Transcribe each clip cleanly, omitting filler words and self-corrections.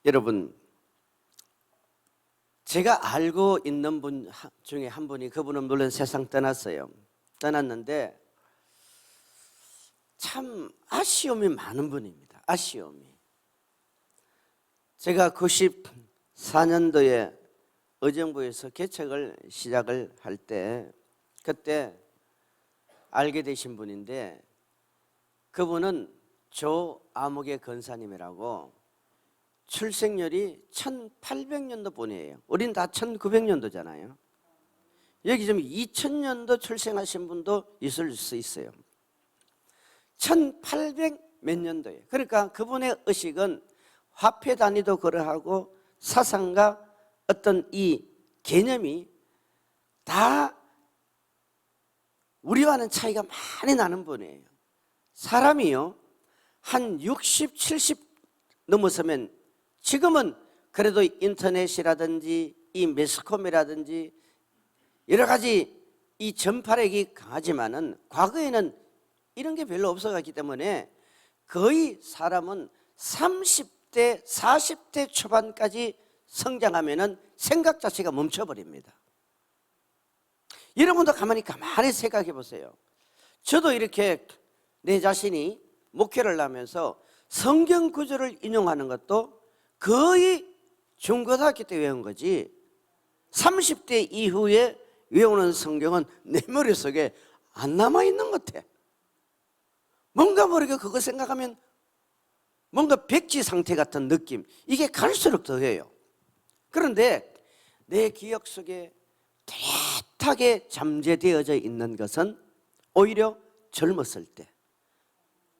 여러분, 제가 알고 있는 분 중에 한 분이, 그분은 물론 세상 떠났어요. 떠났는데 참 아쉬움이 많은 분입니다. 아쉬움이. 제가 94년도에 의정부에서 개척을 시작을 할 때, 그때 알게 되신 분인데, 그분은 조아무개 권사님이라고 출생률이 1800년도 분이에요. 우린 다 1900년도잖아요. 여기 좀 2000년도 출생하신 분도 있을 수 있어요. 1800 몇 년도에. 그러니까 그분의 의식은 화폐 단위도 그러하고 사상과 어떤 이 개념이 다 우리와는 차이가 많이 나는 분이에요. 사람이요, 한 60, 70 넘어서면, 지금은 그래도 인터넷이라든지 이 매스컴이라든지 여러 가지 이 전파력이 강하지만은 과거에는 이런 게 별로 없어갔기 때문에 거의 사람은 30대, 40대 초반까지 성장하면은 생각 자체가 멈춰버립니다. 여러분도 가만히 생각해 보세요. 저도 이렇게 내 자신이 목회를 하면서 성경 구절을 인용하는 것도 거의 중고등학교 때 외운 거지, 30대 이후에 외우는 성경은 내 머릿속에 안 남아있는 것 같아. 뭔가 모르게 그거 생각하면 뭔가 백지 상태 같은 느낌, 이게 갈수록 더해요. 그런데 내 기억 속에 뚜렷하게 잠재되어져 있는 것은 오히려 젊었을 때,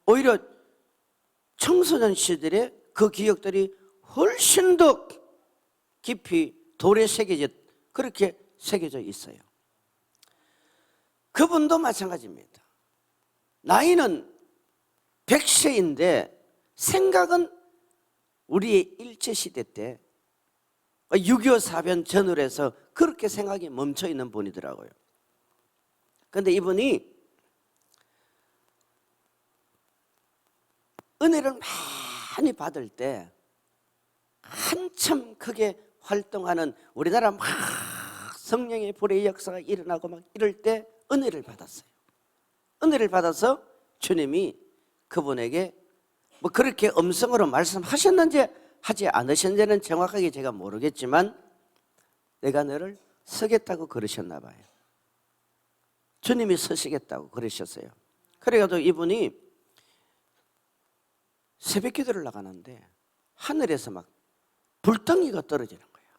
오히려 청소년 시절에 그 기억들이 훨씬 더 깊이 돌에 그렇게 새겨져 있어요. 그분도 마찬가지입니다. 나이는 100세인데 생각은 우리의 일제시대 때 6.25 사변 전후로 해서 그렇게 생각이 멈춰 있는 분이더라고요. 그런데 이분이 은혜를 많이 받을 때 한참 크게 활동하는, 우리나라 막 성령의 불의 역사가 일어나고 막 이럴 때 은혜를 받았어요. 은혜를 받아서 주님이 그분에게 뭐 그렇게 음성으로 말씀하셨는지 하지 않으셨는지는 정확하게 제가 모르겠지만 내가 너를 서겠다고 그러셨나 봐요. 주님이 서시겠다고 그러셨어요. 그래가지고 이분이 새벽 기도를 나가는데 하늘에서 막 불덩이가 떨어지는 거예요.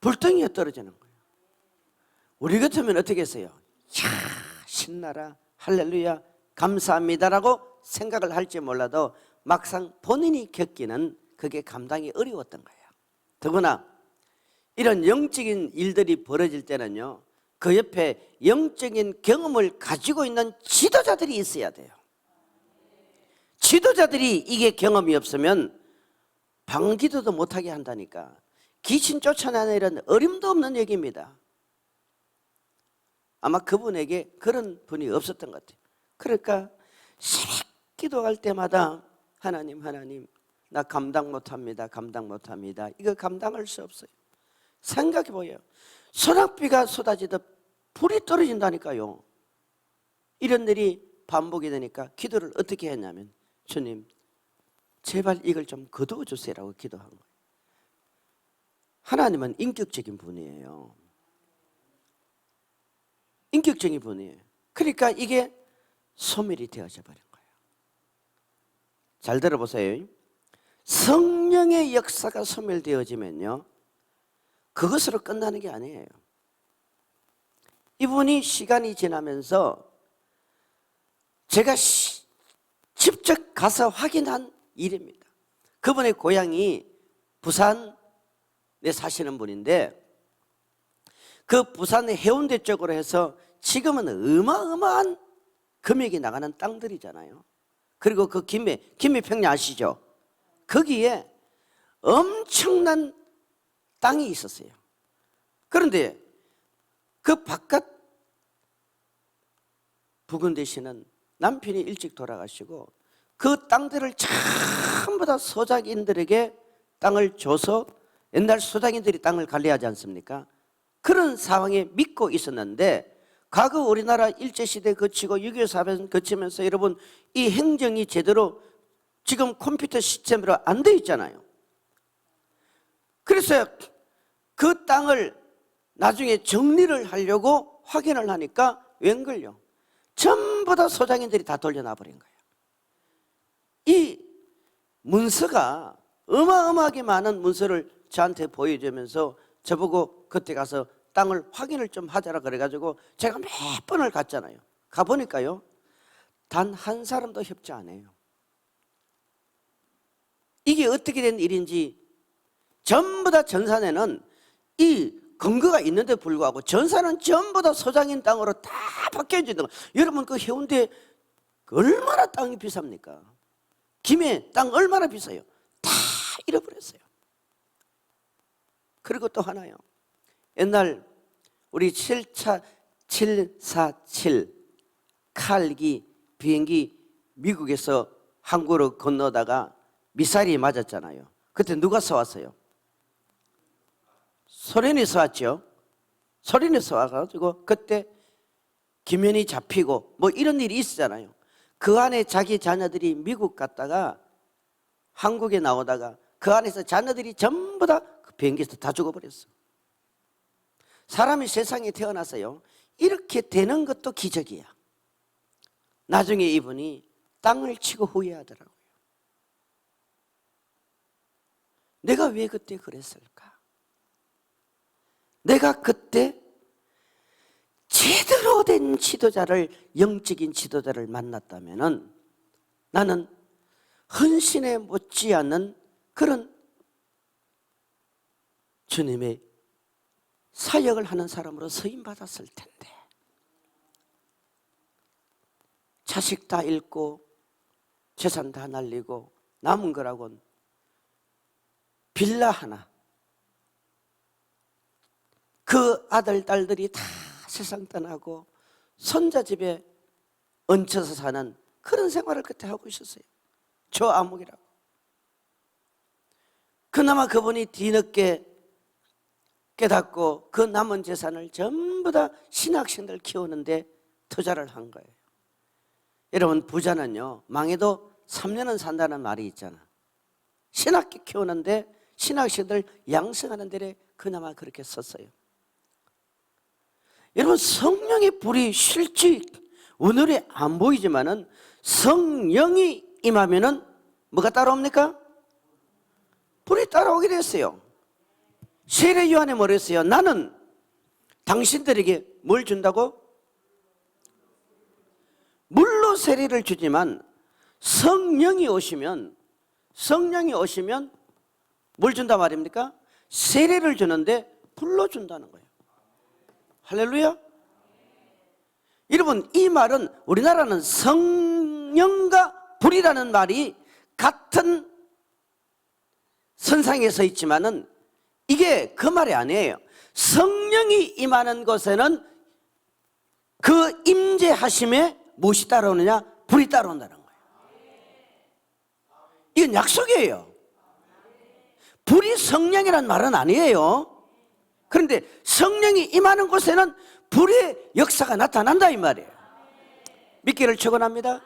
불덩이가 떨어지는 거예요. 우리 같으면 어떻게 했어요? 야, 신나라, 할렐루야, 감사합니다라고 생각을 할지 몰라도 막상 본인이 겪기는 그게 감당이 어려웠던 거예요. 더구나 이런 영적인 일들이 벌어질 때는요, 그 옆에 영적인 경험을 가지고 있는 지도자들이 있어야 돼요. 지도자들이 이게 경험이 없으면 방기도도 못하게 한다니까. 귀신 쫓아내는 일은 어림도 없는 얘기입니다. 아마 그분에게 그런 분이 없었던 것 같아요. 그러니까 새벽 기도할 때마다 하나님, 나 감당 못합니다. 이거 감당할 수 없어요. 생각해 보여요. 소낙비가 쏟아지듯 불이 떨어진다니까요. 이런 일이 반복이 되니까 기도를 어떻게 했냐면, 주님 제발 이걸 좀 거두어 주세요라고 기도한 거예요. 하나님은 인격적인 분이에요. 인격적인 분이에요. 그러니까 이게 소멸이 되어져 버린 거예요. 잘 들어보세요. 성령의 역사가 소멸되어지면요, 그것으로 끝나는 게 아니에요. 이분이 시간이 지나면서 제가 직접 가서 확인한 일입니다. 그분의 고향이 부산에 사시는 분인데, 그 부산의 해운대 쪽으로 해서 지금은 어마어마한 금액이 나가는 땅들이잖아요. 그리고 그 김해평야 아시죠? 거기에 엄청난 땅이 있었어요. 그런데 그 바깥 부근 되시는 남편이 일찍 돌아가시고 그 땅들을 전부 다 소작인들에게 땅을 줘서, 옛날 소작인들이 땅을 관리하지 않습니까? 그런 상황에 믿고 있었는데, 과거 우리나라 일제시대 거치고 6.25 사변 거치면서 여러분, 이 행정이 제대로 지금 컴퓨터 시스템으로 안 돼 있잖아요. 그래서 그 땅을 나중에 정리를 하려고 확인을 하니까 웬걸요? 전부 다 소장인들이 다 돌려놔버린 거예요. 이 문서가 어마어마하게 많은 문서를 저한테 보여주면서 저보고 그때 가서 땅을 확인을 좀 하자라 그래가지고 제가 몇 번을 갔잖아요. 가보니까요, 단 한 사람도 협조 안 해요. 이게 어떻게 된 일인지, 전부 다 전산에는 이 근거가 있는데 불구하고 전산은 전부 다 소장인 땅으로 다 바뀌어지는 거예요. 여러분, 그 해운대 얼마나 땅이 비쌉니까? 김해 땅 얼마나 비싸요? 다 잃어버렸어요. 그리고 또 하나요. 옛날 우리 747 칼기 비행기 미국에서 항구로 건너다가 미사일이 맞았잖아요. 그때 누가 쏘았어요? 소련이 쏘았죠. 소련이 쏘아가지고 그때 김현이 잡히고 뭐 이런 일이 있었잖아요. 그 안에 자기 자녀들이 미국 갔다가 한국에 나오다가 그 안에서 자녀들이 전부 다 그 비행기에서 다 죽어버렸어. 사람이 세상에 태어나서요, 이렇게 되는 것도 기적이야. 나중에 이분이 땅을 치고 후회하더라고요. 내가 왜 그때 그랬을까? 내가 그때 제대로 된 지도자를, 영적인 지도자를 만났다면은 나는 헌신에 못지않는 그런 주님의 사역을 하는 사람으로 서임받았을 텐데, 자식 다 잃고 재산 다 날리고 남은 거라고는 빌라 하나, 그 아들 딸들이 다 세상 떠나고 손자 집에 얹혀서 사는 그런 생활을 그때 하고 있었어요. 저 암흑이라고. 그나마 그분이 뒤늦게 깨닫고 그 남은 재산을 전부 다 신학생들 키우는데 투자를 한 거예요. 여러분, 부자는요, 망해도 3년은 산다는 말이 있잖아. 신학교 키우는데 신학생들 양성하는 데에 그나마 그렇게 썼어요. 여러분, 성령의 불이 실제 오늘에 안 보이지만은 성령이 임하면은 뭐가 따라옵니까? 불이 따라오게 됐어요. 세례 요한이 뭐랬어요? 나는 당신들에게 뭘 준다고? 물로 세례를 주지만 성령이 오시면 뭘 준다 말입니까? 세례를 주는데 불로 준다는 거예요. 할렐루야. 여러분, 이 말은 우리나라는 성령과 불이라는 말이 같은 선상에 서 있지만은 이게 그 말이 아니에요. 성령이 임하는 곳에는 그 임재하심에 무엇이 따라오느냐? 불이 따라온다는 거예요. 이건 약속이에요. 불이 성령이란 말은 아니에요. 그런데 성령이 임하는 곳에는 불의 역사가 나타난다 이 말이에요. 믿기를 축원합니다.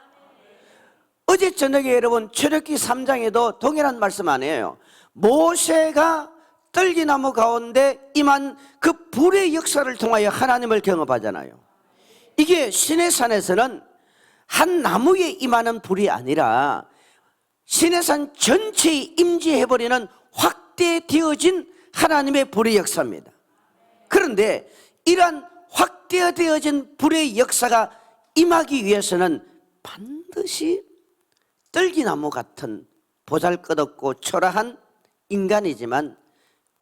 어제 저녁에 여러분 출애굽기 3장에도 동일한 말씀 아니에요. 모세가 떨기나무 가운데 임한 그 불의 역사를 통하여 하나님을 경험하잖아요. 이게 시내산에서는 한 나무에 임하는 불이 아니라 시내산 전체에 임재해버리는 확대되어진 하나님의 불의 역사입니다. 그런데 이러한 확대되어진 불의 역사가 임하기 위해서는 반드시 떨기나무 같은 보잘것없고 초라한 인간이지만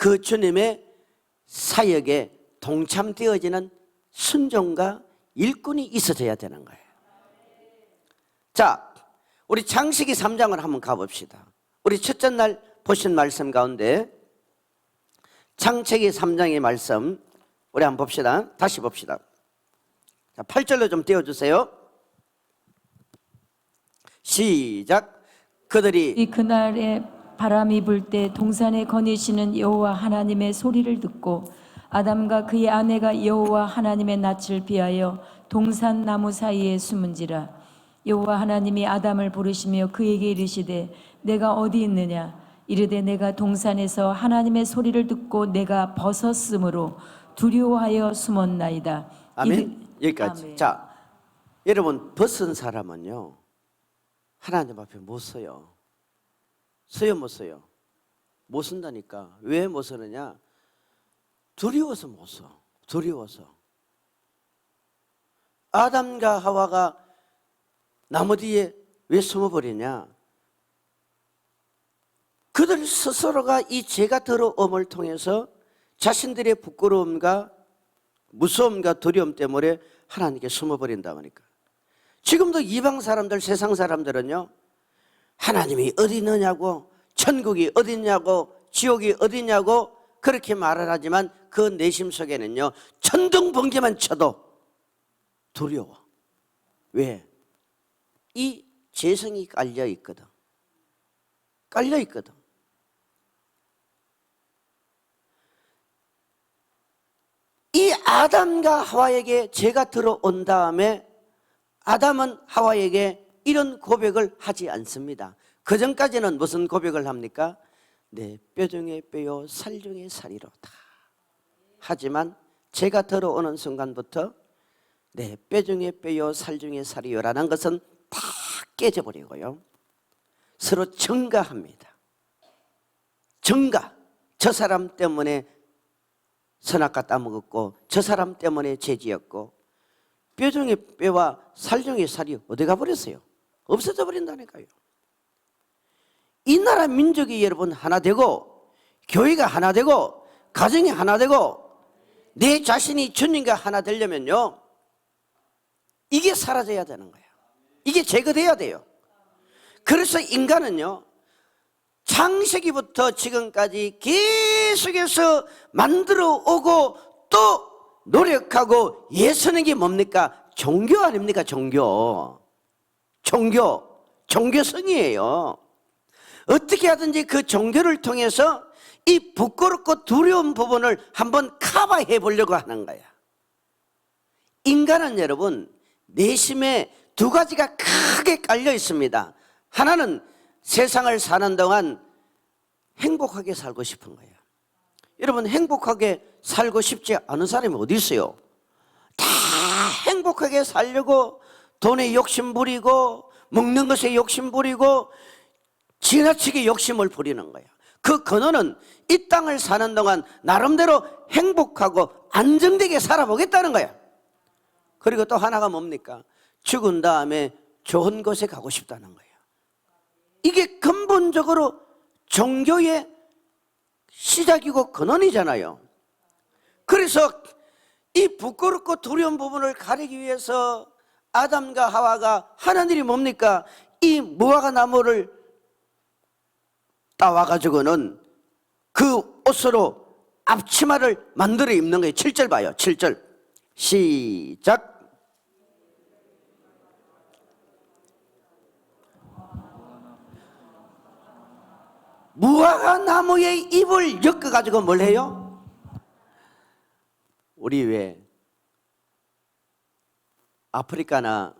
그 주님의 사역에 동참되어지는 순종과 일꾼이 있어져야 되는 거예요. 자, 우리 창세기 3장을 한번 가봅시다. 우리 첫째 날 보신 말씀 가운데 창세기 3장의 말씀 우리 한번 봅시다. 다시 봅시다. 자, 8절로 좀 띄워주세요. 시작. 그들이 이 그날에 바람이 불 때 동산에 거니시는 여호와 하나님의 소리를 듣고 아담과 그의 아내가 여호와 하나님의 낯을 피하여 동산 나무 사이에 숨은지라. 여호와 하나님이 아담을 부르시며 그에게 이르시되 내가 어디 있느냐. 이르되 내가 동산에서 하나님의 소리를 듣고 내가 벗었으므로 두려워하여 숨었나이다. 아멘. 여기까지. 아멘. 자, 여러분 벗은 사람은요 하나님 앞에 못 서요. 서요 못 서요? 못 쓴다니까. 왜 못 서느냐? 두려워서 못 서. 두려워서. 아담과 하와가 나무 뒤에 왜 숨어버리냐? 그들 스스로가 이 죄가 더러움을 통해서 자신들의 부끄러움과 무서움과 두려움 때문에 하나님께 숨어버린다 보니까. 지금도 이방 사람들, 세상 사람들은요 하나님이 어디 있느냐고, 천국이 어디 있냐고, 지옥이 어디 있냐고 그렇게 말을 하지만 그 내심 속에는요 천둥번개만 쳐도 두려워. 왜? 이 죄성이 깔려 있거든. 깔려 있거든. 이 아담과 하와에게 죄가 들어온 다음에 아담은 하와에게 이런 고백을 하지 않습니다. 그 전까지는 무슨 고백을 합니까? 내 뼈 중에 뼈요 살 중에 살이로다. 하지만 죄가 들어오는 순간부터 내 뼈 중에 뼈요 살 중에 살이요라는 것은 다 깨져버리고요 서로 증가합니다. 증가. 저 사람 때문에 선악과 따먹었고 저 사람 때문에 죄지었고 뼈 중에 뼈와 살 중에 살이 어디 가버렸어요? 없어져 버린다니까요. 이 나라 민족이 여러분 하나 되고 교회가 하나 되고 가정이 하나 되고 내 자신이 주님과 하나 되려면요 이게 사라져야 되는 거예요. 이게 제거돼야 돼요. 그래서 인간은요 창세기부터 지금까지 계속해서 만들어 오고 또 노력하고 애쓰는 게 뭡니까? 종교 아닙니까? 종교성이에요. 어떻게 하든지 그 종교를 통해서 이 부끄럽고 두려운 부분을 한번 커버해 보려고 하는 거야. 인간은 여러분 내심에 두 가지가 크게 깔려 있습니다. 하나는 세상을 사는 동안 행복하게 살고 싶은 거예요. 여러분 행복하게 살고 싶지 않은 사람이 어디 있어요? 다 행복하게 살려고 돈에 욕심 부리고 먹는 것에 욕심 부리고 지나치게 욕심을 부리는 거예요. 그 근원은 이 땅을 사는 동안 나름대로 행복하고 안정되게 살아보겠다는 거예요. 그리고 또 하나가 뭡니까? 죽은 다음에 좋은 곳에 가고 싶다는 거예요. 이게 근본적으로 종교의 시작이고 근원이잖아요. 그래서 이 부끄럽고 두려운 부분을 가리기 위해서 아담과 하와가 하는 일이 뭡니까? 이 무화과 나무를 따와가지고는 그 옷으로 앞치마를 만들어 입는 거예요. 7절 봐요. 7절 시작. 무화과 나무의 잎을 엮어가지고 뭘 해요? 우리 왜 아프리카나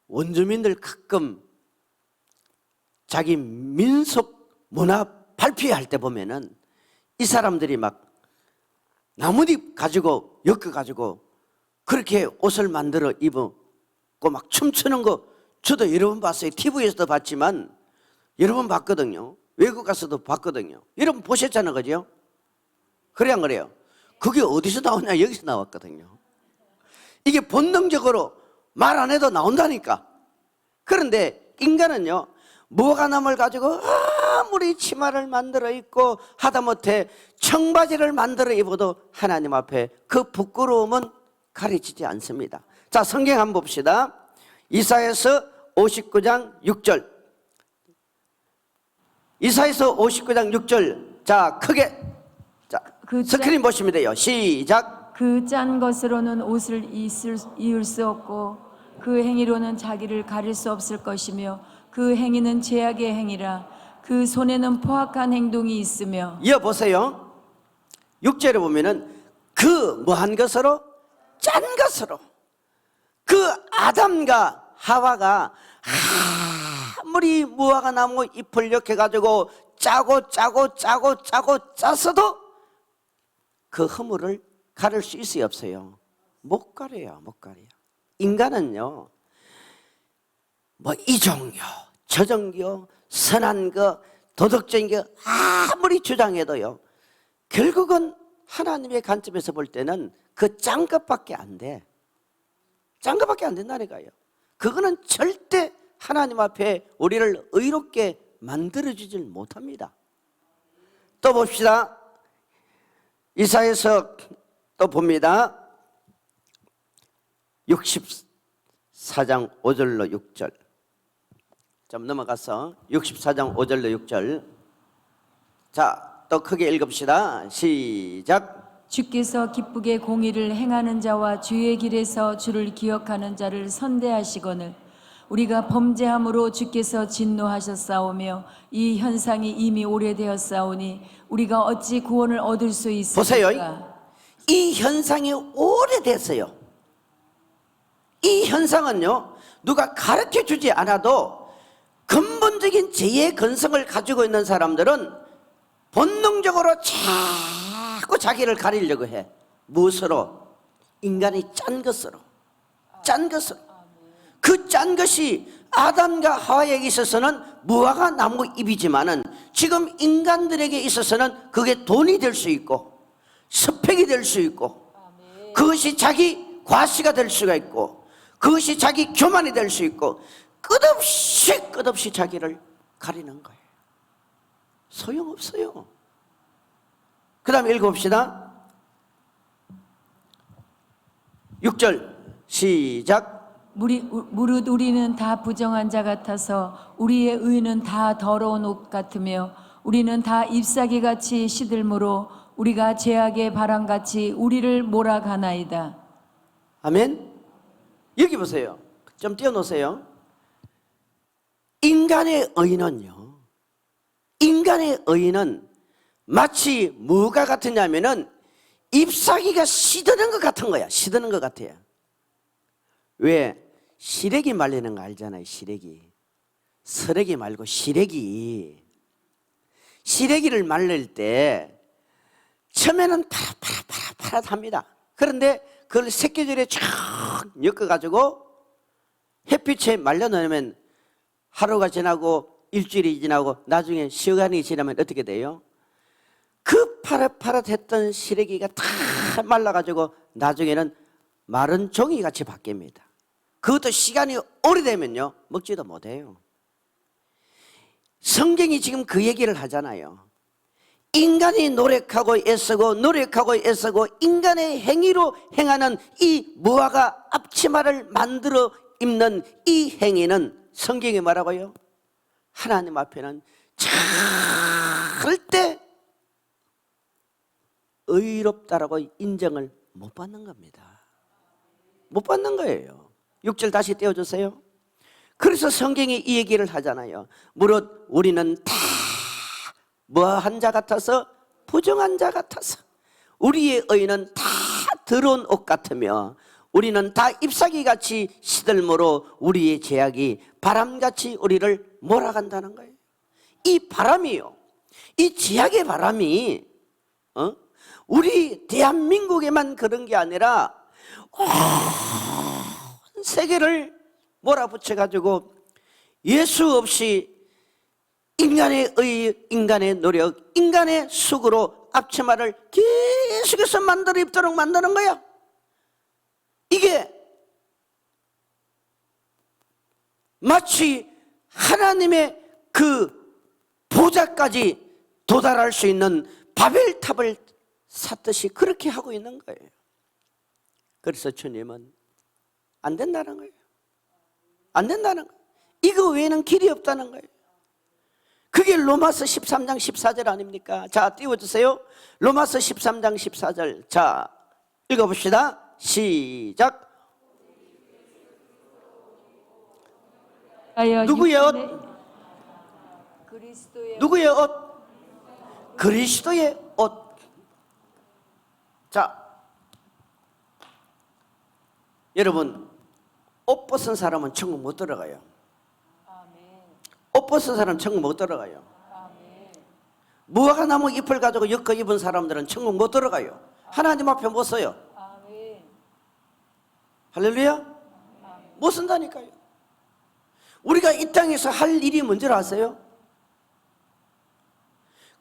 원주민들 가끔 자기 민속 문화 발표할 때 보면은 이 사람들이 막 나뭇잎 가지고 엮어가지고 그렇게 옷을 만들어 입고 막 춤추는 거 저도 여러 번 봤어요. TV에서도 봤지만 여러 번 봤거든요. 외국 가서도 봤거든요. 여러분 보셨잖아요, 그죠? 그래 안 그래요? 그게 어디서 나오냐? 여기서 나왔거든요. 이게 본능적으로 말 안 해도 나온다니까. 그런데 인간은요 무화과나무를 가지고 아무리 치마를 만들어 입고 하다못해 청바지를 만들어 입어도 하나님 앞에 그 부끄러움은 가르치지 않습니다. 자, 성경 한번 봅시다. 이사야서 59장 6절. 이사야서 59장 6절. 자, 크게. 자, 스크린 보시면 돼요. 시작. 그 짠 것으로는 옷을 이을 수 없고 그 행위로는 자기를 가릴 수 없을 것이며 그 행위는 죄악의 행위라. 그 손에는 포악한 행동이 있으며. 이어보세요. 6절에 보면은 그 뭐한 것으로? 짠 것으로. 그 아담과 하와가 아무리 무화과 나무 잎을 이렇게 가지고 짜고 짜서도 그 허물을 가릴 수 있어요, 없어요? 못 가려요, 못 가려요. 인간은요, 뭐 이종교, 저종교, 선한 거, 도덕적인 거 아무리 주장해도요, 결국은 하나님의 관점에서 볼 때는 그 짠 것밖에 안 돼. 짠 것밖에 안 된다니까요. 그거는 절대 하나님 앞에 우리를 의롭게 만들어주질 못합니다. 또 봅시다. 이사야서 또 봅니다. 64장 5절로 6절. 좀 넘어가서 64장 5절로 6절. 자, 또 크게 읽읍시다. 시작. 주께서 기쁘게 공의를 행하는 자와 주의 길에서 주를 기억하는 자를 선대하시거늘 우리가 범죄함으로 주께서 진노하셨사오며 이 현상이 이미 오래되었사오니 우리가 어찌 구원을 얻을 수 있습니까? 보세요. 이 현상이 오래됐어요. 이 현상은요, 누가 가르쳐 주지 않아도 근본적인 죄의 근성을 가지고 있는 사람들은 본능적으로 자꾸 자기를 가리려고 해. 무엇으로? 인간이 짠 것으로. 짠 것으로. 그 짠 것이 아담과 하와에게 있어서는 무화과 나무 잎이지만은 지금 인간들에게 있어서는 그게 돈이 될 수 있고 스펙이 될 수 있고 그것이 자기 과시가 될 수가 있고 그것이 자기 교만이 될 수 있고 끝없이 자기를 가리는 거예요. 소용없어요. 그 다음에 읽어봅시다. 6절 시작. 무릇 우리는 다 부정한 자 같아서 우리의 의는 다 더러운 옷 같으며 우리는 다 잎사귀같이 시들므로 우리가 죄악의 바람같이 우리를 몰아가나이다. 아멘. 여기 보세요. 좀 띄워놓으세요. 인간의 의는 마치 뭐가 같으냐면은 잎사귀가 시드는 것 같은 거야. 시드는 것 같아요. 왜? 시래기 말리는 거 알잖아요. 시래기. 쓰레기 말고 시래기. 시래기를 말릴 때 처음에는 파릇파릇합니다. 그런데 그걸 새끼줄에 쫙 엮어가지고 햇빛에 말려놓으면 하루가 지나고 일주일이 지나고 나중에 시간이 지나면 어떻게 돼요? 그 파릇파릇했던 시래기가 다 말라가지고 나중에는 마른 종이같이 바뀝니다. 그것도 시간이 오래되면요 먹지도 못해요. 성경이 지금 그 얘기를 하잖아요. 인간이 노력하고 애쓰고 인간의 행위로 행하는 이 무화과 앞치마를 만들어 입는 이 행위는 성경이 뭐라고요? 하나님 앞에는 절대 의롭다라고 인정을 못 받는 겁니다. 못 받는 거예요. 6절 다시 떼어주세요. 그래서 성경이 이 얘기를 하잖아요. 무릇 우리는 다 뭐한 자 같아서 부정한 자 같아서 우리의 의는 다 더러운 옷 같으며 우리는 다 잎사귀같이 시들므로 우리의 죄악이 바람같이 우리를 몰아간다는 거예요. 이 바람이요, 이 죄악의 바람이 우리 대한민국에만 그런 게 아니라 온 세계를 몰아붙여가지고 예수 없이 인간의 의, 인간의 노력, 인간의 수고로 앞치마를 계속해서 만들어 입도록 만드는 거야. 이게 마치 하나님의 그 보좌까지 도달할 수 있는 바벨탑을 샀듯이 그렇게 하고 있는 거예요. 그래서 주님은 안 된다는 거예요. 안 된다는 거예요. 이거 외에는 길이 없다는 거예요. 그게 로마서 13장 14절 아닙니까? 자, 띄워주세요. 로마서 13장 14절. 자, 읽어봅시다. 시작. 누구의 옷? 그리스도의 누구의 옷? 그리스도의 옷. 자, 여러분, 옷 벗은 사람은 천국 못 들어가요. 옷 벗은 사람은 천국 못 들어가요. 무화과 나무 잎을 가지고 엮어 입은 사람들은 천국 못 들어가요. 하나님 앞에 못 서요. 할렐루야. 못 쓴다니까요. 우리가 이 땅에서 할 일이 뭔지 아세요?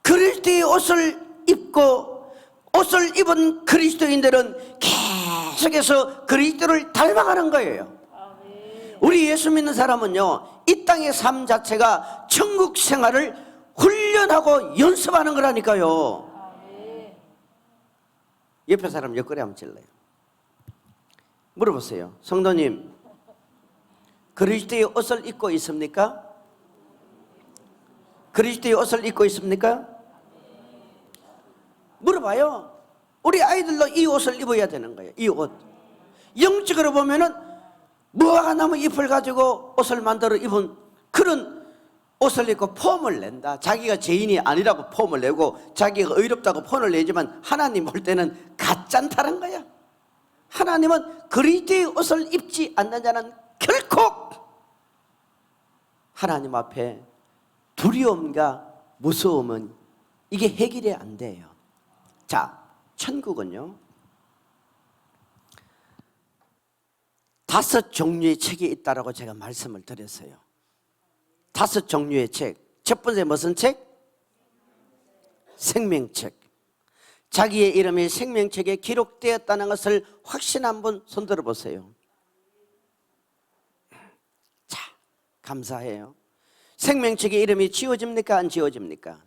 그리스도의 옷을 입고 옷을 입은 그리스도인들은 계속해서 그리스도를 닮아가는 거예요. 우리 예수 믿는 사람은요, 이 땅의 삶 자체가 천국 생활을 훈련하고 연습하는 거라니까요. 옆에 사람 옆구리 한번 찔러요. 물어보세요. 성도님, 그리스도의 옷을 입고 있습니까? 그리스도의 옷을 입고 있습니까? 물어봐요. 우리 아이들도 이 옷을 입어야 되는 거예요. 이 옷. 영적으로 보면은 무화과 나무 잎을 가지고 옷을 만들어 입은 그런 옷을 입고 폼을 낸다. 자기가 죄인이 아니라고 폼을 내고 자기가 의롭다고 폼을 내지만 하나님 볼 때는 가짠다는 거야. 하나님은 그리스도의 옷을 입지 않는 자는 결코 하나님 앞에 두려움과 무서움은 이게 해결이 안 돼요. 자, 천국은요, 5 종류의 책이 있다라고 제가 말씀을 드렸어요. 5 종류의 책. 첫 번째 무슨 책? 생명책. 자기의 이름이 생명책에 기록되었다는 것을 확신한 분 손들어 보세요. 자, 감사해요. 생명책의 이름이 지워집니까? 안 지워집니까?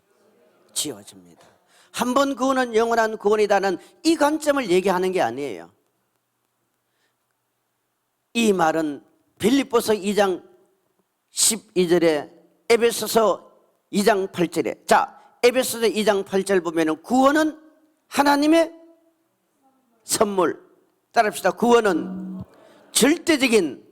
지워집니다. 한 번 구원은 영원한 구원이다는 이 관점을 얘기하는 게 아니에요. 이 말은 빌립보서 2장 12절에 에베소서 2장 8절에, 자, 에베소서 2장 8절 보면은 구원은 하나님의 선물. 따라합시다. 구원은 절대적인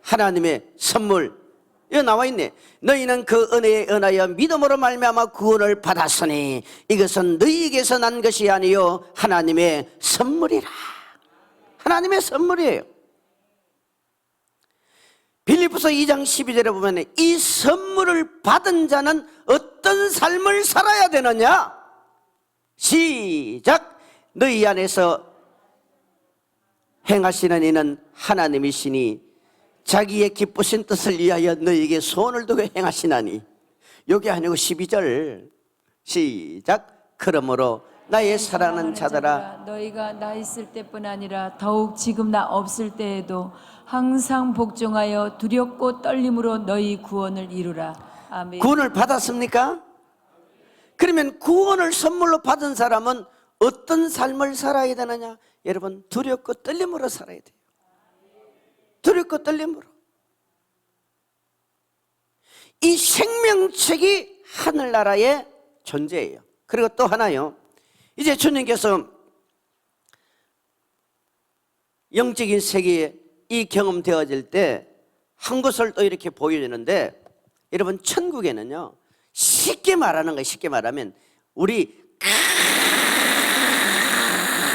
하나님의 선물. 여기 나와 있네. 너희는 그 은혜에 은하여 믿음으로 말미암아 구원을 받았으니 이것은 너희에게서 난 것이 아니요 하나님의 선물이라. 하나님의 선물이에요. 빌립보서 2장 12절에 보면 이 선물을 받은 자는 어떤 삶을 살아야 되느냐? 시작. 너희 안에서 행하시는 이는 하나님이시니 자기의 기쁘신 뜻을 위하여 너희에게 소원을 두고 행하시나니. 여기 아니고 12절 시작. 그러므로 나의 사랑하는 자들아, 너희가 나 있을 때뿐 아니라 더욱 지금 나 없을 때에도 항상 복종하여 두렵고 떨림으로 너희 구원을 이루라. 아멘. 구원을 받았습니까? 그러면 구원을 선물로 받은 사람은 어떤 삶을 살아야 되느냐? 여러분, 두렵고 떨림으로 살아야 돼요. 두렵고 떨림으로. 이 생명책이 하늘나라의 존재예요. 그리고 또 하나요, 이제 주님께서 영적인 세계에 이 경험되어질 때 한 것을 또 이렇게 보여주는데, 여러분, 천국에는요, 쉽게 말하는 거예요. 쉽게 말하면 우리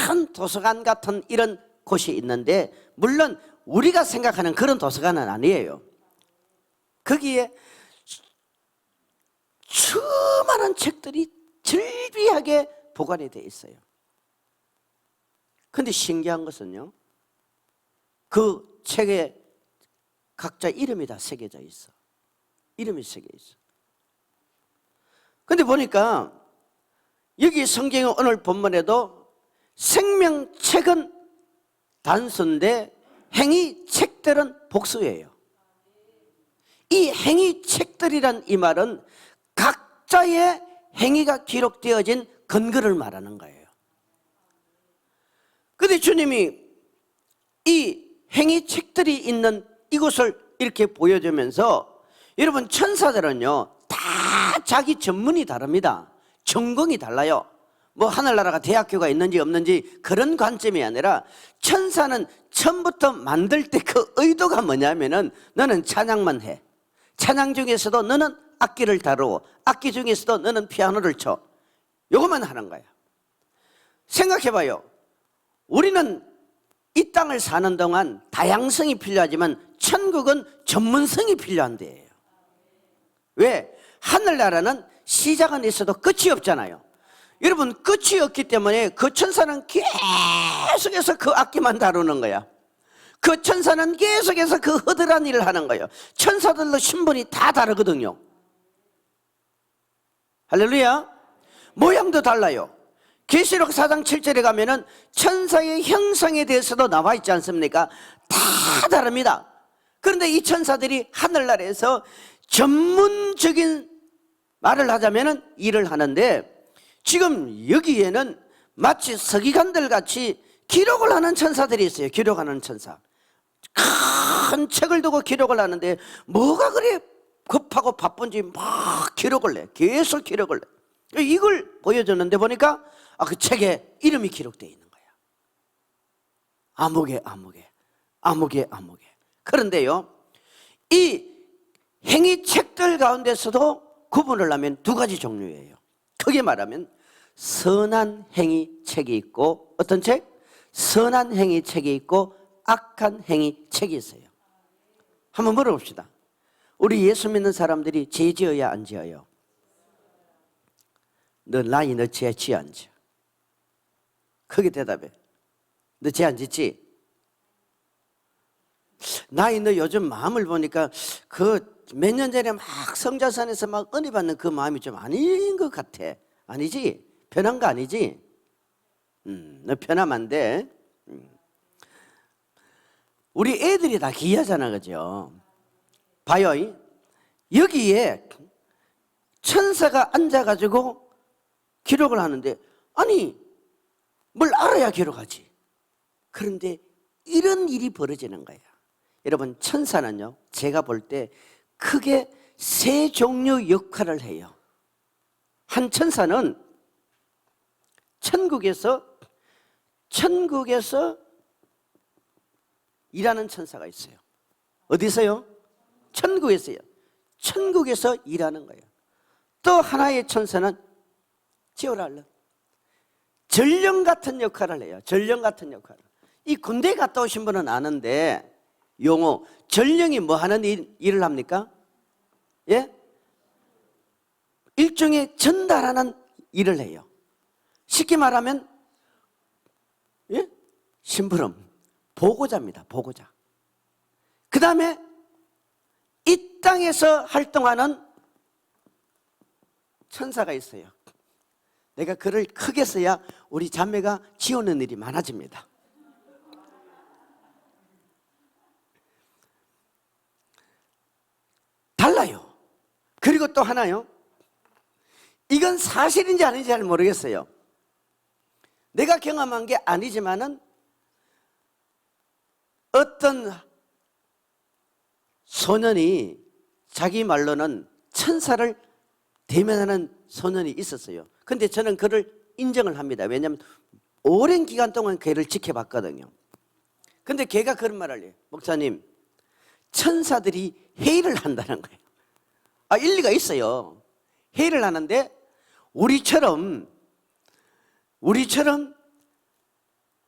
큰 도서관 같은 이런 곳이 있는데, 물론 우리가 생각하는 그런 도서관은 아니에요. 거기에 수많은 책들이 즐비하게 보관이 되어 있어요. 그런데 신기한 것은요, 그 책에 각자 이름이 다 새겨져 있어. 이름이 새겨 있어. 근데 보니까 여기 성경의 오늘 본문에도 생명책은 단수인데 행위책들은 복수예요. 이 행위책들이란 이 말은 각자의 행위가 기록되어진 근거를 말하는 거예요. 그런데 주님이 이 행위책들이 있는 이곳을 이렇게 보여주면서, 여러분, 천사들은요 다 자기 전문이 다릅니다. 전공이 달라요. 뭐 하늘나라가 대학교가 있는지 없는지 그런 관점이 아니라, 천사는 처음부터 만들 때 그 의도가 뭐냐면은 너는 찬양만 해, 찬양 중에서도 너는 악기를 다루고 악기 중에서도 너는 피아노를 쳐. 요것만 하는 거야. 생각해봐요. 우리는 이 땅을 사는 동안 다양성이 필요하지만 천국은 전문성이 필요한 데예요. 왜? 하늘나라는 시작은 있어도 끝이 없잖아요. 여러분, 끝이 없기 때문에 그 천사는 계속해서 그 악기만 다루는 거야. 그 천사는 계속해서 그 허드란 일을 하는 거예요. 천사들도 신분이 다 다르거든요. 할렐루야. 모양도 달라요. 계시록 4장 7절에 가면은 천사의 형상에 대해서도 나와 있지 않습니까? 다 다릅니다. 그런데 이 천사들이 하늘나라에서 전문적인 말을 하자면은 일을 하는데, 지금 여기에는 마치 서기관들 같이 기록을 하는 천사들이 있어요. 기록하는 천사. 큰 책을 두고 기록을 하는데 뭐가 그래 급하고 바쁜지 막 기록을 내. 계속 기록을 내. 이걸 보여줬는데 보니까 그 책에 이름이 기록되어 있는 거야. 아무개 아무개 아무개 아무개. 그런데요, 이 행위 책들 가운데서도 구분을 하면 두 가지 종류예요. 크게 말하면 선한 행위 책이 있고, 어떤 책? 선한 행위 책이 있고 악한 행위 책이 있어요. 한번 물어봅시다. 우리 예수 믿는 사람들이 죄 지어야 안 지어요? 너 죄 지어 안 지어? 크게 대답해. 너 죄 안 짓지? 너 요즘 마음을 보니까 그 몇 년 전에 막 성자산에서 막 은혜 받는 그 마음이 좀 아닌 것 같아. 아니지? 변한 거 아니지? 너 변하면 안 돼. 우리 애들이 다 기이하잖아, 그죠? 봐요. 여기에 천사가 앉아가지고 기록을 하는데, 아니, 뭘 알아야 기록하지. 그런데 이런 일이 벌어지는 거야. 여러분, 천사는요, 제가 볼 때 크게 세 종류 역할을 해요. 한 천사는 천국에서 일하는 천사가 있어요. 어디서요? 천국에서요. 천국에서 일하는 거예요. 또 하나의 천사는 지오랄러, 전령 같은 역할을 해요. 전령 같은 역할을. 이 군대 갔다 오신 분은 아는데, 용어 전령이 뭐 하는 일을 합니까? 예? 일종의 전달하는 일을 해요. 쉽게 말하면 예? 심부름, 보고자입니다. 보고자. 그 다음에 이 땅에서 활동하는 천사가 있어요. 내가 글을 크게 써야 우리 자매가 지우는 일이 많아집니다. 달라요. 그리고 또 하나요. 이건 사실인지 아닌지 잘 모르겠어요. 내가 경험한 게 아니지만은 어떤 소년이 자기 말로는 천사를 대면하는 소년이 있었어요. 근데 저는 그를 인정을 합니다. 왜냐하면 오랜 기간 동안 걔를 지켜봤거든요. 근데 걔가 그런 말을 해요. 목사님, 천사들이 회의를 한다는 거예요. 일리가 있어요. 회의를 하는데 우리처럼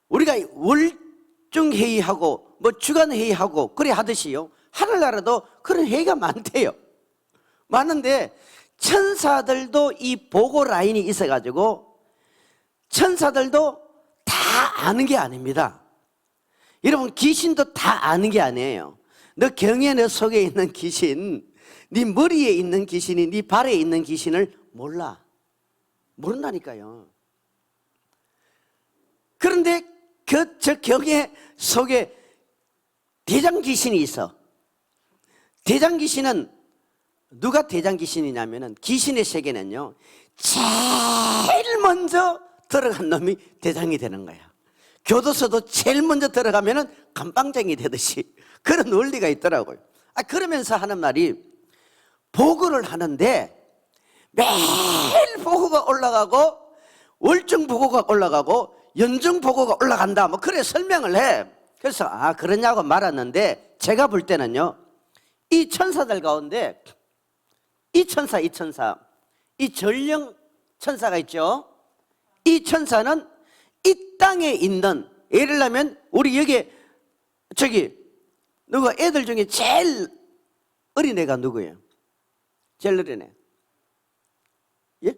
우리가 월중 회의하고 뭐 주간 회의하고 그래 하듯이요, 하늘나라도 그런 회의가 많대요. 많은데 천사들도 이 보고 라인이 있어가지고 천사들도 다 아는 게 아닙니다. 여러분, 귀신도 다 아는 게 아니에요. 너 경에 너 속에 있는 귀신, 네 머리에 있는 귀신이 네 발에 있는 귀신을 몰라. 모른다니까요. 그런데 저 경에 속에 대장 귀신이 있어. 대장 귀신은 누가 대장 귀신이냐면은, 귀신의 세계는요, 제일 먼저 들어간 놈이 대장이 되는 거야. 교도소도 제일 먼저 들어가면은 감방장이 되듯이 그런 원리가 있더라고요. 그러면서 하는 말이, 보고를 하는데 매일 보고가 올라가고 월정 보고가 올라가고 연정 보고가 올라간다, 뭐 그래 설명을 해. 그래서 그러냐고 말았는데, 제가 볼 때는요, 이 천사들 가운데 이 천사 이 전령 천사가 있죠. 이 천사는 이 땅에 있는, 예를 들면 우리 여기 누가 애들 중에 제일 어린 애가 누구예요? 제일 어린 애. 예?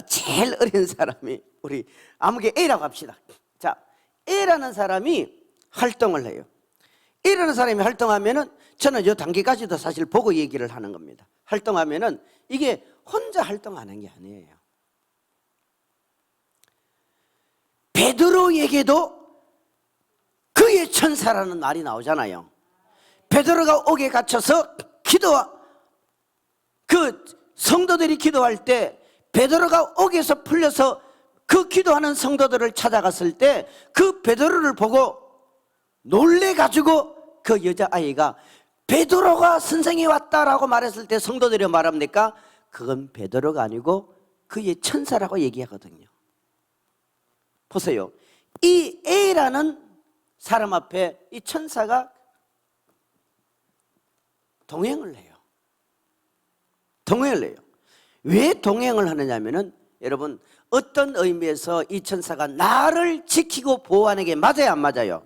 제일 어린 사람이 우리 아무개 A라고 합시다. 자, A라는 사람이 활동을 해요. A라는 사람이 활동하면은 저는 이 단계까지도 사실 보고 얘기를 하는 겁니다. 활동하면은 이게 혼자 활동하는 게 아니에요. 베드로에게도 그의 천사라는 말이 나오잖아요. 베드로가 옥에 갇혀서 그 성도들이 기도할 때 베드로가 옥에서 풀려서 그 기도하는 성도들을 찾아갔을 때 그 베드로를 보고 놀래가지고 그 여자아이가 베드로가 선생이 왔다라고 말했을 때 성도들이 말합니까? 그건 베드로가 아니고 그의 천사라고 얘기하거든요. 보세요. 이 A라는 사람 앞에 이 천사가 동행을 해요. 동행을 해요. 왜 동행을 하느냐면은 여러분, 어떤 의미에서 이 천사가 나를 지키고 보호하는 게 맞아요, 안 맞아요?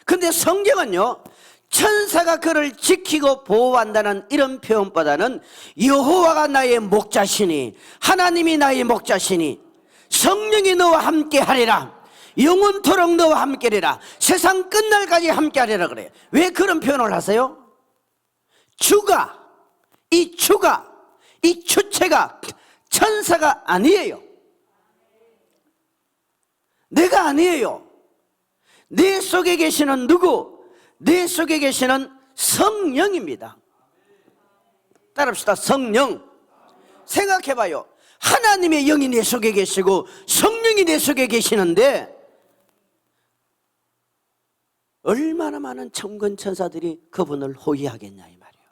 근데 성경은요, 천사가 그를 지키고 보호한다는 이런 표현보다는 여호와가 나의 목자시니, 하나님이 나의 목자시니, 성령이 너와 함께 하리라, 영원토록 너와 함께 하리라, 세상 끝날까지 함께 하리라 그래요. 왜 그런 표현을 하세요? 이 주체가 천사가 아니에요. 내가 아니에요. 내 속에 계시는 누구? 내 속에 계시는 성령입니다. 따라합시다. 성령. 생각해봐요. 하나님의 영이 내 속에 계시고 성령이 내 속에 계시는데 얼마나 많은 천군 천사들이 그분을 호위하겠냐 이 말이에요.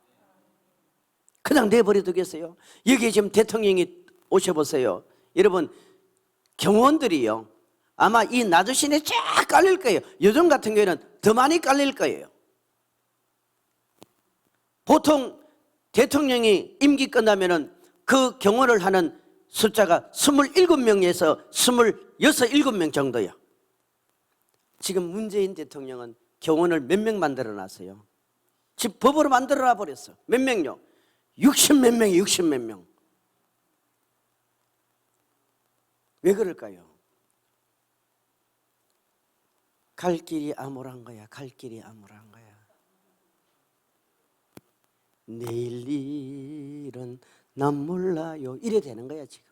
그냥 내버려 두겠어요? 여기 지금 대통령이 오셔보세요. 여러분, 경호원들이요, 아마 이 나주시내 쫙 깔릴 거예요. 요즘 같은 경우에는 더 많이 깔릴 거예요. 보통 대통령이 임기 끝나면은 그 경호를 하는 숫자가 27명에서 26, 7명 정도예요. 지금 문재인 대통령은 경호원을 몇 명 만들어 놨어요? 집 법으로 만들어 놔 버렸어. 몇 명요? 60몇 명이 60몇 명. 왜 그럴까요? 갈 길이 암울한 거야. 갈 길이 암울한 거야. 내일 일은 난 몰라요. 이래 되는 거야 지금.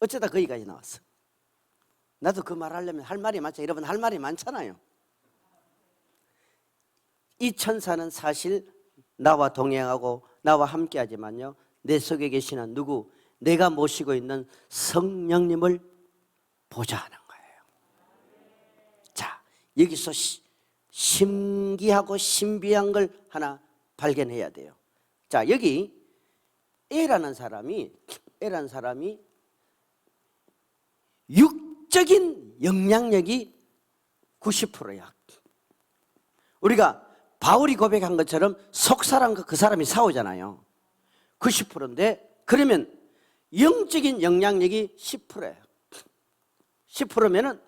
어쩌다 거기까지 나왔어. 나도 그 말 하려면 할 말이 많죠. 여러분, 할 말이 많잖아요. 이 천사는 사실 나와 동행하고 나와 함께하지만요, 내 속에 계시는 누구? 내가 모시고 있는 성령님을 보좌하는 거예요. 자, 여기서 신기하고 신비한 걸 하나 발견해야 돼요. 자, 여기 A라는 사람이 육적인 영향력이 90%야. 우리가 바울이 고백한 것처럼 속사람과 그 사람이 싸우잖아요. 90%인데 그러면 영적인 영향력이 10%예요. 10%면은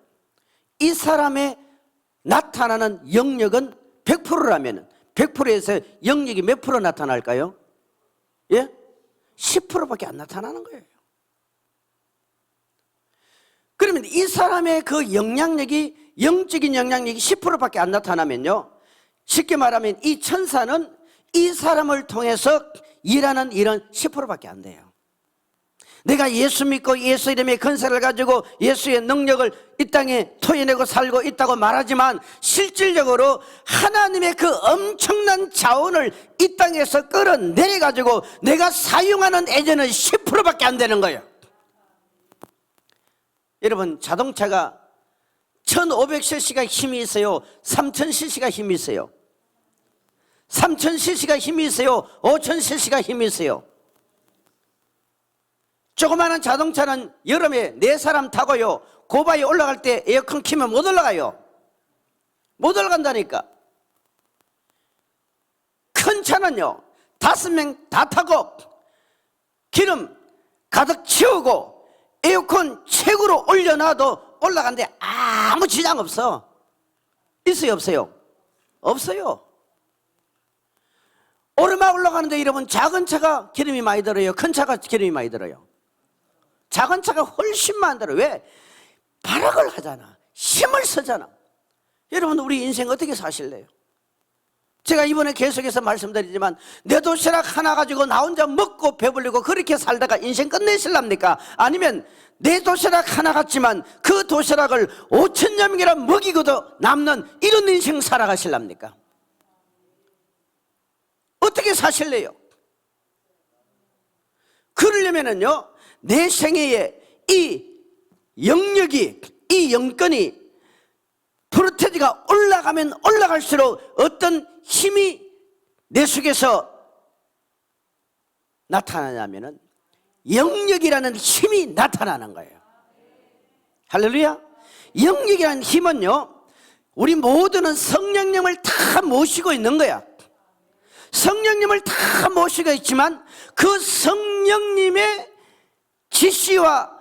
이 사람의 나타나는 영역은 100%라면 100%에서 영역이 몇 프로 나타날까요? 예? 10%밖에 안 나타나는 거예요. 그러면 이 사람의 그 영향력이, 영적인 영향력이 10%밖에 안 나타나면요, 쉽게 말하면 이 천사는 이 사람을 통해서 일하는 일은 10%밖에 안 돼요. 내가 예수 믿고 예수 이름의 권세를 가지고 예수의 능력을 이 땅에 토해내고 살고 있다고 말하지만 실질적으로 하나님의 그 엄청난 자원을 이 땅에서 끌어내려 가지고 내가 사용하는 에너지는 10%밖에 안 되는 거예요. 여러분, 자동차가 1500cc가 힘이 있어요? 3000cc가 힘이 있어요? 3000cc가 힘이 있어요? 5000cc가 힘이 있어요? 조그마한 자동차는 여름에 4사람 타고요, 고바에 올라갈 때 에어컨 키면 못 올라가요. 못 올라간다니까. 큰 차는요 5명 다 타고 기름 가득 채우고 에어컨 최고로 올려놔도 올라가는데 아무 지장 없어. 있어요 없어요? 없어요. 오르막 올라가는데 여러분 작은 차가 기름이 많이 들어요? 큰 차가 기름이 많이 들어요? 작은 차가 훨씬 많이 들어요. 왜? 발악을 하잖아. 힘을 쓰잖아. 여러분 우리 인생 어떻게 사실래요? 제가 이번에 계속해서 말씀드리지만 내 도시락 하나 가지고 나 혼자 먹고 배불리고 그렇게 살다가 인생 끝내실랍니까? 아니면 내 도시락 하나 같지만 그 도시락을 5천여 명이나 먹이고도 남는 이런 인생 살아가실랍니까? 어떻게 사실래요? 그러려면은요 내 생애에 이 영역이, 이 영권이 프로테지가 올라가면 올라갈수록 어떤 힘이 내 속에서 나타나냐면은 영역이라는 힘이 나타나는 거예요. 할렐루야. 영역이라는 힘은요 우리 모두는 성령님을 다 모시고 있는 거야. 성령님을 다 모시고 있지만 그 성령님의 지시와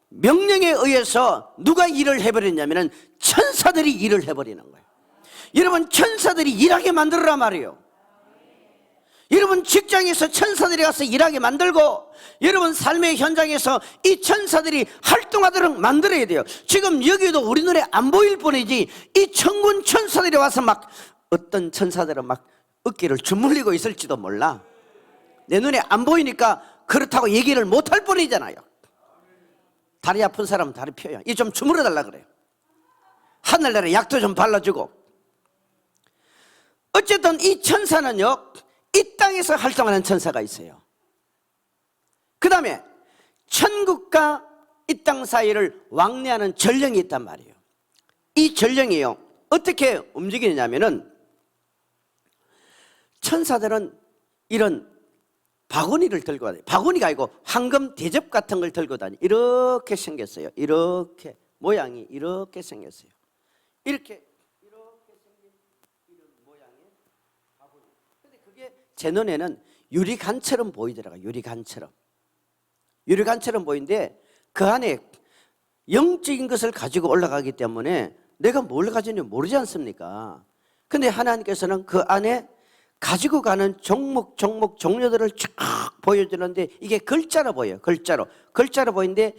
명령에 의해서 누가 일을 해버렸냐면 천사들이 일을 해버리는 거예요. 여러분 천사들이 일하게 만들어라 말이에요. 여러분 직장에서 천사들이 가서 일하게 만들고 여러분 삶의 현장에서 이 천사들이 활동하도록 만들어야 돼요. 지금 여기도 우리 눈에 안 보일 뿐이지 이 천군 천사들이 와서 막 어떤 천사들은 막 어깨를 주물리고 있을지도 몰라. 내 눈에 안 보이니까 그렇다고 얘기를 못할 뿐이잖아요. 다리 아픈 사람은 다리 펴요. 이 좀 주물러 달라 그래요. 하늘나라 약도 좀 발라주고. 어쨌든 이 천사는요 이 땅에서 활동하는 천사가 있어요. 그 다음에 천국과 이 땅 사이를 왕래하는 전령이 있단 말이에요. 이 전령이요 어떻게 움직이냐면은 천사들은 이런 바구니를 들고 다녀요. 바구니가 아니고 황금 대접 같은 걸 들고 다녀요. 이렇게 생겼어요. 이렇게 모양이 이렇게 생겼어요. 이렇게 생긴 이런 모양의 바구니. 근데 그게 제 눈에는 유리관처럼 보이더라고요. 유리관처럼 보이는데 그 안에 영적인 것을 가지고 올라가기 때문에 내가 뭘 가지는지 모르지 않습니까? 근데 하나님께서는 그 안에 가지고 가는 종류들을 쫙 보여주는데 이게 글자로 보여요. 글자로 보이는데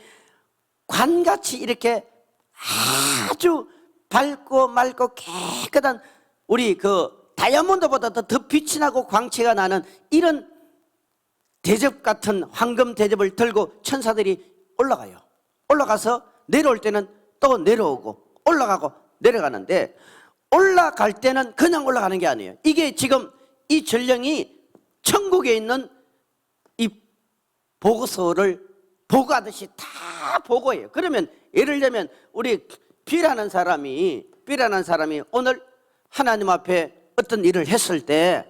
관같이 이렇게 아주 밝고 맑고 깨끗한 우리 그 다이아몬드보다 더 빛이 나고 광채가 나는 이런 대접 같은 황금 대접을 들고 천사들이 올라가요. 올라가서 내려올 때는 또 내려오고 올라가고 내려가는데 올라갈 때는 그냥 올라가는 게 아니에요. 이게 지금 이 전령이 천국에 있는 이 보고서를 보고하듯이 다 보고해요. 그러면 예를 들면 우리 B라는 사람이 오늘 하나님 앞에 어떤 일을 했을 때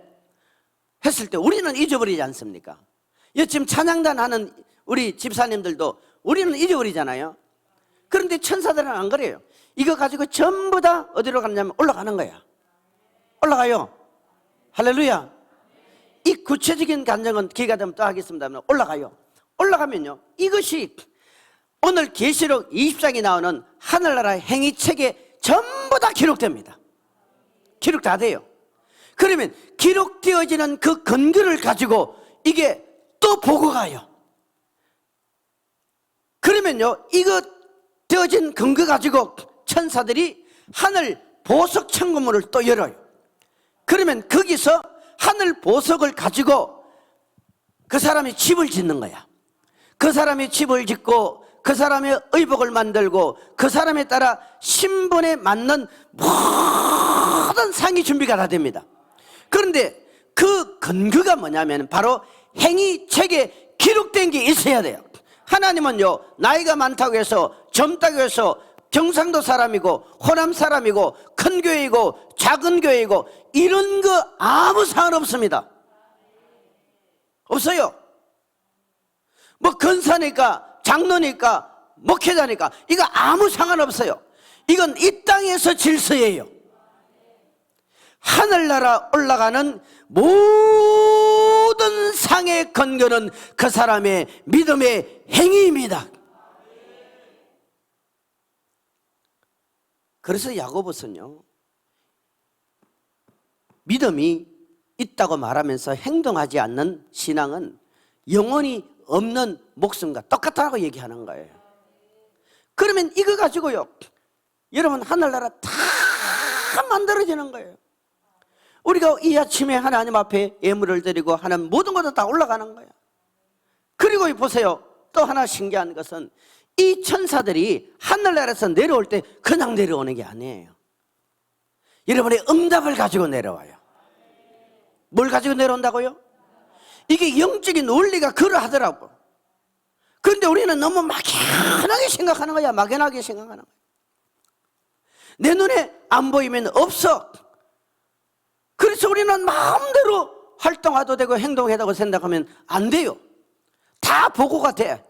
우리는 잊어버리지 않습니까? 지금 찬양단 하는 우리 집사님들도 우리는 잊어버리잖아요. 그런데 천사들은 안 그래요. 이거 가지고 전부 다 어디로 가냐면 올라가는 거야. 올라가요. 할렐루야. 이 구체적인 간증은 기회가 되면 또 하겠습니다만 올라가요. 올라가면요 이것이 오늘 계시록 20장에 나오는 하늘나라 행위책에 전부 다 기록됩니다. 기록 다 돼요. 그러면 기록되어지는 그 근거를 가지고 이게 또 보고 가요. 그러면요 이거 되어진 근거 가지고 천사들이 하늘 보석 천국문을 또 열어요. 그러면 거기서 하늘 보석을 가지고 그 사람이 집을 짓는 거야. 그 사람이 집을 짓고 그 사람의 의복을 만들고 그 사람에 따라 신분에 맞는 모든 상이 준비가 다 됩니다. 그런데 그 근거가 뭐냐면 바로 행위책에 기록된 게 있어야 돼요. 하나님은요 나이가 많다고 해서 젊다고 해서 경상도 사람이고 호남 사람이고 큰 교회이고 작은 교회이고 이런 거 아무 상관없습니다. 없어요. 뭐 근사니까 장로니까 목회자니까 이거 아무 상관없어요. 이건 이 땅에서 질서예요. 하늘나라 올라가는 모든 상의 근거는 그 사람의 믿음의 행위입니다. 그래서 야고보서는요, 믿음이 있다고 말하면서 행동하지 않는 신앙은 영혼이 없는 목숨과 똑같다고 얘기하는 거예요. 그러면 이거 가지고요, 여러분 하늘나라 다 만들어지는 거예요. 우리가 이 아침에 하나님 앞에 예물을 드리고 하는 모든 것도 다 올라가는 거예요. 그리고 보세요, 또 하나 신기한 것은 이 천사들이 하늘나라에서 내려올 때 그냥 내려오는 게 아니에요. 여러분의 응답을 가지고 내려와요. 뭘 가지고 내려온다고요? 이게 영적인 원리가 그러하더라고. 그런데 우리는 너무 막연하게 생각하는 거야. 막연하게 생각하는 거야. 내 눈에 안 보이면 없어. 그래서 우리는 마음대로 활동해도 되고 행동해도 생각하면 안 돼요. 다 보고가 돼.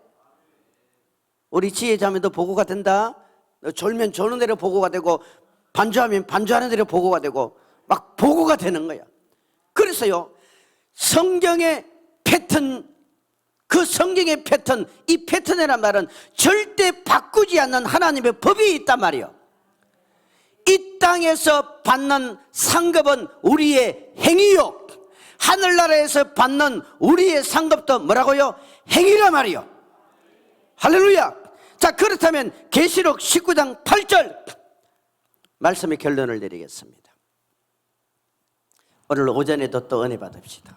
우리 지혜자매도 보고가 된다. 졸면 조는 대로 보고가 되고, 반주하면 반주하는 대로 보고가 되고, 막 보고가 되는 거야. 그래서요, 성경의 패턴, 그 성경의 패턴, 이 패턴이란 말은 절대 바꾸지 않는 하나님의 법이 있단 말이에요. 이 땅에서 받는 상급은 우리의 행위요, 하늘나라에서 받는 우리의 상급도 뭐라고요? 행위란 말이요. 할렐루야. 자, 그렇다면 계시록 19장 8절 말씀의 결론을 내리겠습니다. 오늘 오전에도 또 은혜 받읍시다.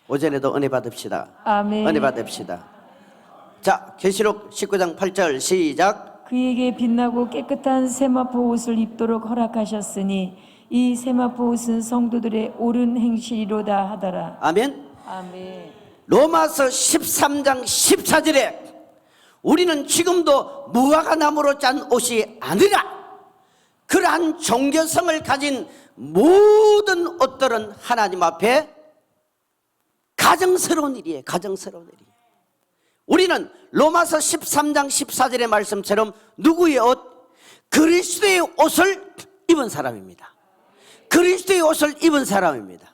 오전에도 은혜 받읍시다. 아멘. 은혜 받읍시다. 자, 계시록 19장 8절 시작. 그에게 빛나고 깨끗한 세마포 옷을 입도록 허락하셨으니 이 세마포 옷은 성도들의 옳은 행실이로다 하더라. 아멘. 아멘. 로마서 13장 14절에 우리는 지금도 무화과 나무로 짠 옷이 아니라 그러한 종교성을 가진 모든 옷들은 하나님 앞에 가정스러운 일이에요. 가정스러운 일이에요. 우리는 로마서 13장 14절의 말씀처럼 누구의 옷? 그리스도의 옷을 입은 사람입니다. 그리스도의 옷을 입은 사람입니다.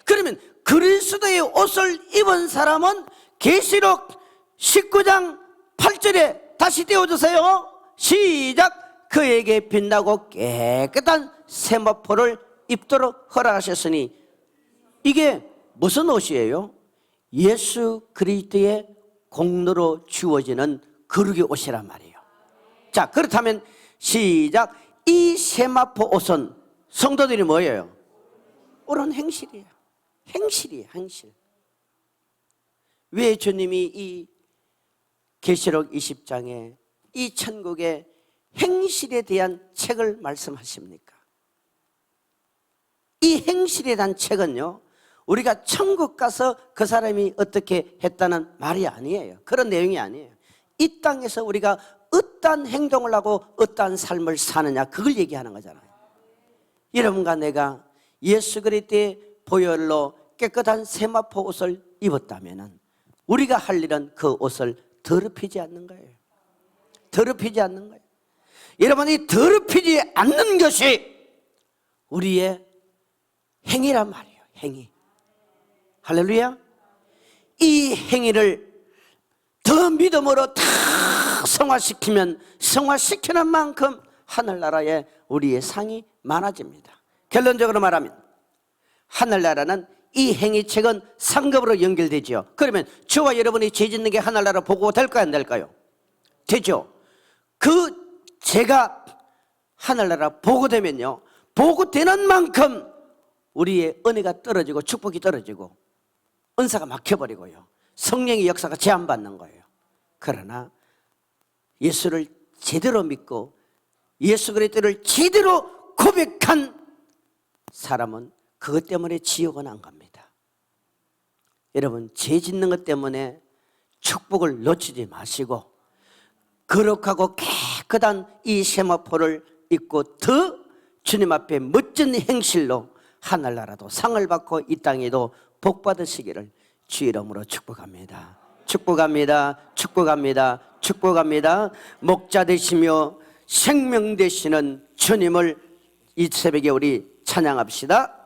그러면 그리스도의 옷을 입은 사람은 계시록 19장 8절에 다시 띄워주세요. 시작. 그에게 빛나고 깨끗한 세마포를 입도록 허락하셨으니, 이게 무슨 옷이에요? 예수 그리스도의 공로로 주어지는 거룩의 옷이란 말이에요. 자, 그렇다면 시작. 이 세마포 옷은 성도들이 뭐예요? 옳은 행실이에요. 행실이에요. 행실. 왜 주님이 이 계시록 20장에 이 천국의 행실에 대한 책을 말씀하십니까? 이 행실에 대한 책은요, 우리가 천국 가서 그 사람이 어떻게 했다는 말이 아니에요. 그런 내용이 아니에요. 이 땅에서 우리가 어떠한 행동을 하고 어떠한 삶을 사느냐, 그걸 얘기하는 거잖아요. 여러분과 내가 예수 그리스도의 보혈로 깨끗한 세마포 옷을 입었다면 우리가 할 일은 그 옷을 더럽히지 않는 거예요. 더럽히지 않는 거예요. 여러분이 더럽히지 않는 것이 우리의 행위란 말이에요. 행위. 할렐루야. 이 행위를 더 믿음으로 다 성화시키면 성화시키는 만큼 하늘나라에 우리의 상이 많아집니다. 결론적으로 말하면 하늘나라는 이 행위책은 상급으로 연결되죠. 그러면 저와 여러분이 죄 짓는 게 하늘나라 보고 될까요, 안 될까요? 되죠. 그 죄가 하늘나라 보고되면요, 보고되는 만큼 우리의 은혜가 떨어지고 축복이 떨어지고 은사가 막혀버리고요, 성령의 역사가 제한받는 거예요. 그러나 예수를 제대로 믿고 예수 그리스도를 제대로 고백한 사람은 그것 때문에 지옥은 안 갑니다. 여러분, 죄 짓는 것 때문에 축복을 놓치지 마시고 거룩하고 깨끗한 이 세마포를 입고 더 주님 앞에 멋진 행실로 하늘나라도 상을 받고 이 땅에도 복 받으시기를 주 이름으로 축복합니다. 축복합니다. 축복합니다. 축복합니다. 목자 되시며 생명 되시는 주님을 이 새벽에 우리 찬양합시다.